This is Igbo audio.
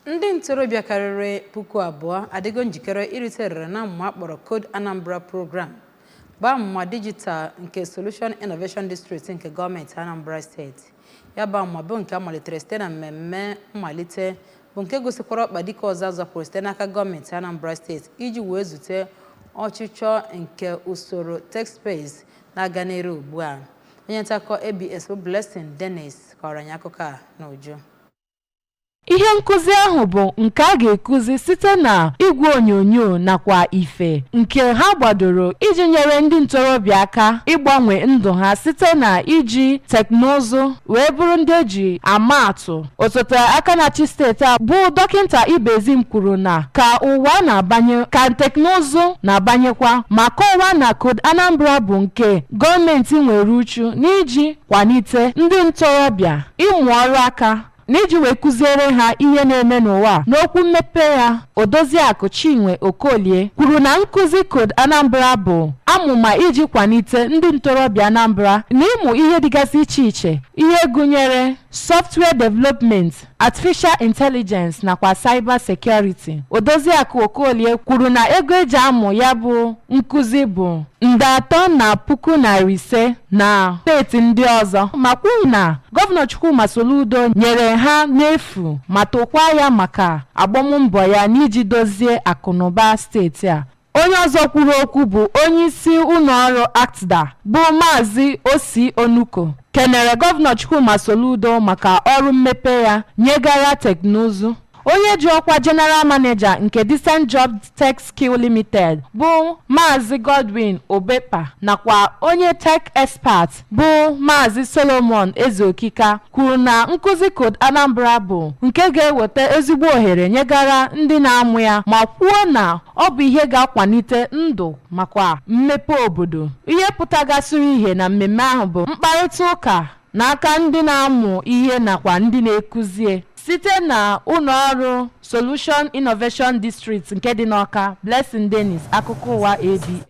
Ndị ntorobịa karịrị puku abụọ adịgo njikere iritere na mmụọ akpọrọ Code Anambra program bụ mmụọ digital nke Solution Innovation District nke gọọmenti Anambra steeti. Ya bụ mmụọ bụ nke amalitere site na mmemme mmalite bụ nke gosikwara ọkpa dịka ọzọ azọpụrụ site n'aka gọọmenti Anambra steeti iji wee zute ọchịchọ nke usoro tech space na-aga n'ihu ugbu a. Onye ntakọ ABS bụ Blessing Dennis kọrọ anyị akụkọ a n'uju. Ihe nkuzi ahụ bụ nke a ga-ekuzi site na igwe onyonyo nakwa ife nke ha gbadoro iji nyere ndị ntorobịa aka ịgbanwe ndụ ha site na iji teknụzụ wee bụrụ ndị eji ama atụ. Osote aka na-achị steeti a bụ dọkịta Ibezim kwuru na ka ụwa na-abanye ka teknụzụ na-abanyekwa ma kọwaa na Code Anambra bụ nke gọọmenti nwere uchu n'iji kwalite ndị ntorobịa ịmụ ọrụ aka n'iji wee kụziere ha ihe na-eme n'ụwa. N'okwu mmepe ya, Odoziakụ Chinwe Okolie kwuru na nkụzi Code Anambra bụ amụma iji kwalite ndị ntorobịa Anambra n'ịmụ ihe dịgasị iche iche, ihe gụnyere software development, artificial intelligence nakwa cyber security. Odoziakụ Okolie kwuru na ego eji amụ ya bụ nkụzi bụ nde 3,500 na steeti ndị ọzọ, ma kwuru na Gọvanọ Chukwuma Soludo nyere ha n'efu ma tokwa ya maka agbammbọ ya n'iji dozie akụnụba steeti a. Onye ọzọ kwuru okwu bụ onye isi ụlọọrụ ACTDA bụ Maazị Osi Onuko kenere Gọvanọ Chukwuma Soludo maka ọrụ mmepe ya nyegara teknụzụ. Onye ji ọkwa General Manager nke Decent Job Tech Skill Limited bụ Maazị Godwin Obepa nakwa onye tech expert bụ Maazị Solomon Ezeokika kwuru na nkụzi Code Anambra bụ nke ga-eweta ezigbo ohere nyegara ndị na-amụ ya ma kwuo na ọ bụ ihe ga-akwalite ndụ makwa mmepe obodo. Ihe pụtagasịrị ihe na mmemme ahụ bụ mkparịta ụka n'aka ndị na-amụ ihe nakwa ndị na-ekuzie site na ụlọọrụ Solution Innovation District nke dị n'Awka. Blessing Dennis, akụkọ ụwa AB.